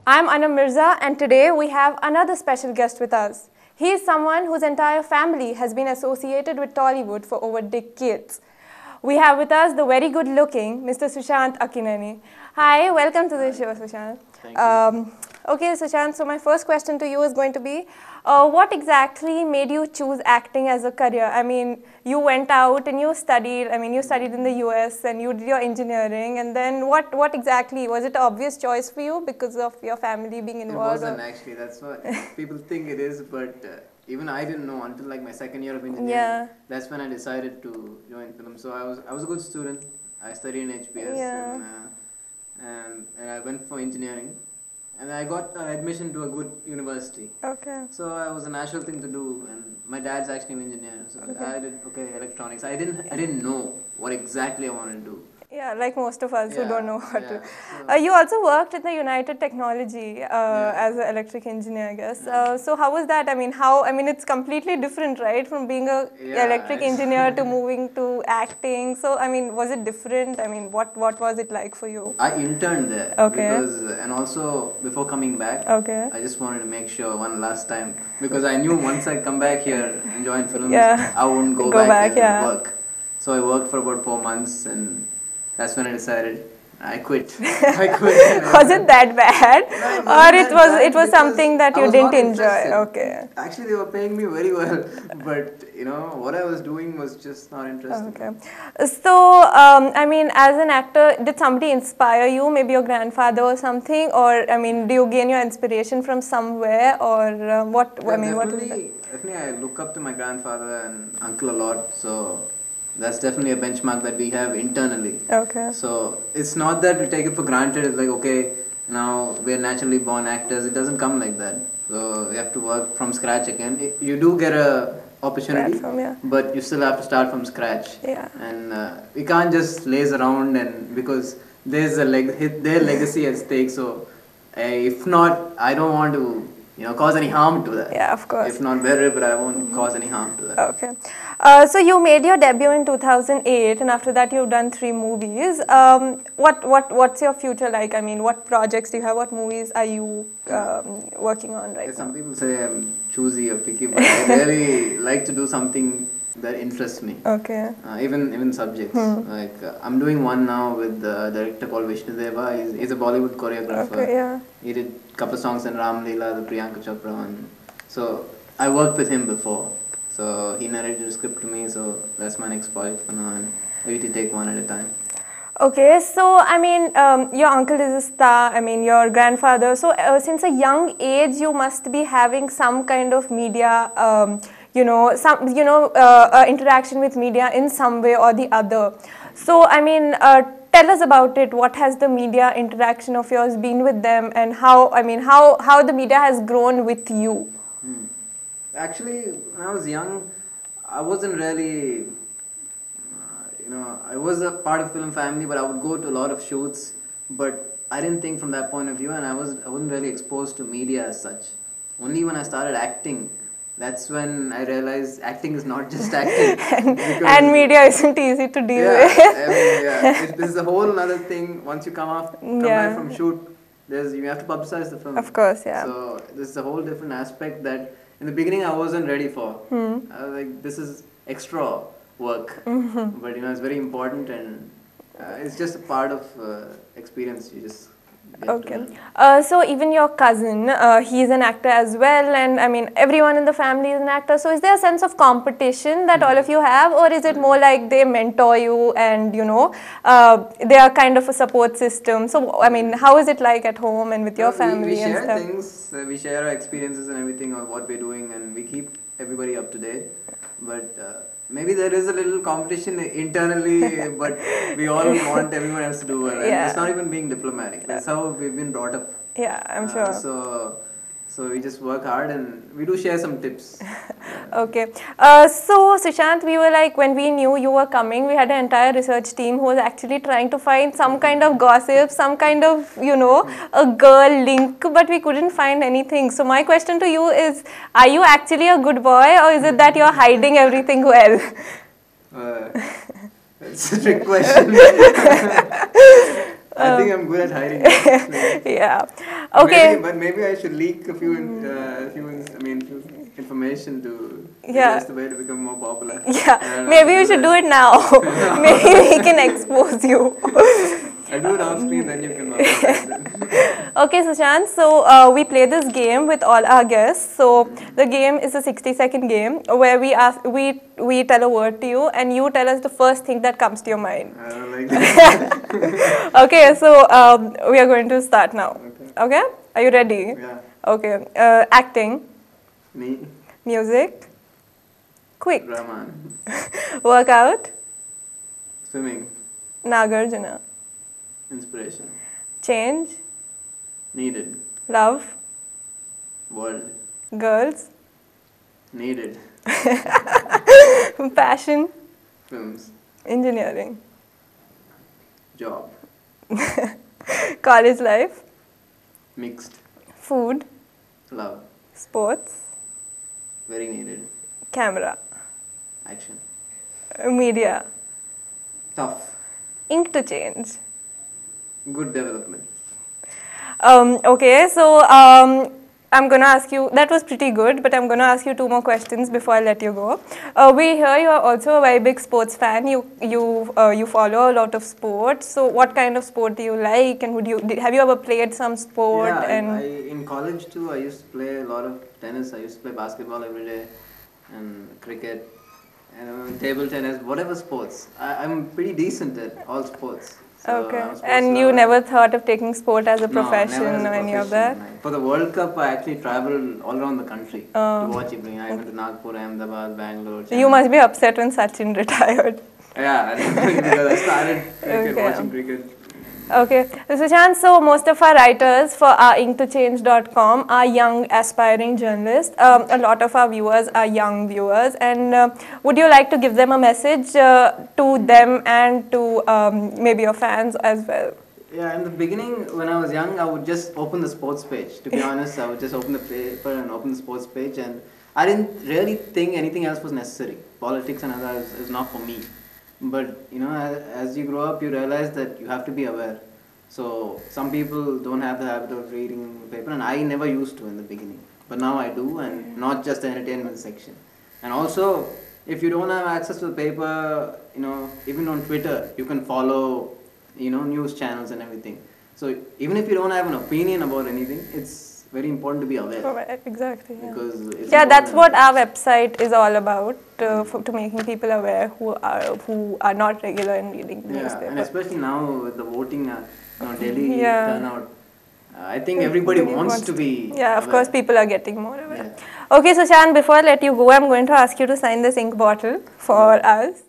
I'm Anam Mirza, and today we have another special guest with us. He is someone whose entire family has been associated with Tollywood for over decades. We have with us the very good-looking Mr. Sushanth Akineni. Hi, welcome to the show, Sushanth. Thank you. Okay, Sushanth, so my first question to you is going to be, what exactly made you choose acting as a career? I mean, you went out and you studied, you studied in the US and you did your engineering, and then what exactly, was it an obvious choice for you because of your family being involved? It wasn't actually, that's what people think it is, but even I didn't know until like my second year of engineering. Yeah. That's when I decided to join film. So I was a good student. I studied in HPS and I went for engineering. And I got admission to a good university. Okay. So it was a natural thing to do, and my dad's actually an engineer, so I did electronics. I didn't know what exactly I wanted to do. Yeah, like most of us who don't know what to. So You also worked in the United Technology as an electric engineer, I guess. So how was that? It's completely different, right, from being a electric engineer to moving to acting. So, was it different? What was it like for you? I interned there. Okay. And also before coming back, Okay. I just wanted to make sure one last time, because I knew once I come back here and join films, I wouldn't go back here and work. So I worked for about 4 months, and that's when I decided I quit. I quit. Was it that bad, or it was something that you didn't enjoy? Interested. Okay. Actually, they were paying me very well, but what I was doing was just not interesting. Okay. So, as an actor, did somebody inspire you? Maybe your grandfather or something, or do you gain your inspiration from somewhere, or what? Definitely, I look up to my grandfather and uncle a lot. So that's definitely a benchmark that we have internally. Okay. So it's not that we take it for granted. It's like, okay, now we're naturally born actors. It doesn't come like that. So we have to work from scratch again. You do get a opportunity, but you still have to start from scratch. Yeah. And we can't just laze around, and because there's their legacy at stake. So if not, I don't want to cause any harm to that. Yeah, of course. If not better, but I won't cause any harm to that. Okay. So you made your debut in 2008, and after that you've done 3 movies. What's your future like? What projects do you have? What movies are you working on right now? Some people say I'm choosy or picky, but I really like to do something that interests me. Okay. Even subjects. Like I'm doing one now with the director called Vishnu Deva. He's a Bollywood choreographer. Okay, yeah. He did a couple of songs in Ram Leela, the Priyanka Chopra one. So I worked with him before. So he narrated the script to me. So that's my next project for now, and we need to take one at a time. Okay, so your uncle is a star, your grandfather. So since a young age, you must be having some kind of media, interaction with media in some way or the other. So tell us about it. What has the media interaction of yours been with them, and how the media has grown with you? Actually, when I was young, I wasn't really. I was a part of film family, but I would go to a lot of shoots, but I didn't think from that point of view, and I wasn't really exposed to media as such. Only when I started acting, that's when I realized acting is not just acting. and media isn't easy to deal with. This is a whole other thing. Once you come back from shoot, you have to publicize the film. Of course, yeah. So this is a whole different aspect that in the beginning I wasn't ready for. I was like, this is extra work, but it's very important, and it's just a part of experience. You just okay. So even your cousin, he's an actor as well, and everyone in the family is an actor. So is there a sense of competition that all of you have, or is it more like they mentor you and they are kind of a support system? So how is it like at home and with your family? We share and stuff? things, we share our experiences and everything on what we're doing, and we keep everybody up to date. But maybe there is a little competition internally, but we all want everyone else to do well. And it's not even being diplomatic. That's how we've been brought up. Yeah, I'm sure. So we just work hard, and we do share some tips. Okay. So Sushanth, we were like, when we knew you were coming, we had an entire research team who was actually trying to find some kind of gossip, some kind of, a girl link, but we couldn't find anything. So my question to you is, are you actually a good boy, or is it that you're hiding everything well? It's a trick question. I think I'm good at hiding it. Yeah. Okay. Maybe I should leak a few, few information to maybe Yeah. that's the way to become more popular. Yeah. Maybe you should do it now. Maybe we can expose you. I'll do it off screen, then you can publicize it. Okay, Sushanth. So we play this game with all our guests. So the game is a 60-second game where we tell a word to you and you tell us the first thing that comes to your mind. I don't like that. Okay, so we are going to start now. Okay? Are you ready? Yeah. Okay. Acting. Me. Music. Quick. Rahman. Workout. Swimming. Nagarjuna. Inspiration. Change. Needed. Love. World. Girls. Needed. Passion. Films. Engineering. Job. College life. Mixed. Food. Love. Sports. Very needed. Camera. Action. Media. Tough. Ink to change. Good development. Okay, so I'm going to ask you, that was pretty good, but I'm going to ask you 2 more questions before I let you go. We hear you are also a very big sports fan. You follow a lot of sports. So what kind of sport do you like, and have you ever played some sport? Yeah, and in college too, I used to play a lot of tennis. I used to play basketball every day, and cricket, and table tennis, whatever sports. I'm pretty decent at all sports. So okay, and you never thought of taking sport as a profession or any of that? For the World Cup, I actually traveled all around the country to watch it. I went to Nagpur, Ahmedabad, Bangalore. Chennai. You must be upset when Sachin retired. Yeah, because I started watching cricket. Okay, Sushanth, so most of our writers for our inktochange.com are young aspiring journalists. A lot of our viewers are young viewers, and would you like to give them a message to them and to maybe your fans as well? Yeah, in the beginning, when I was young, I would just open the sports page. To be honest, I would just open the paper and open the sports page, and I didn't really think anything else was necessary. Politics and other is not for me. But as you grow up, you realize that you have to be aware. So some people don't have the habit of reading the paper, and I never used to in the beginning. But now I do, and not just the entertainment section. And also, if you don't have access to the paper, even on Twitter, you can follow, news channels and everything. So even if you don't have an opinion about anything, it's very important to be aware. Exactly. Yeah. Because that's what our website is all about, to making people aware who are not regular in reading the newspaper. And especially now with the voting, Delhi turnout. I think everybody wants to be Yeah, of aware. course people are getting more aware. Yeah. Okay, Sushanth, before I let you go, I'm going to ask you to sign this ink bottle for us.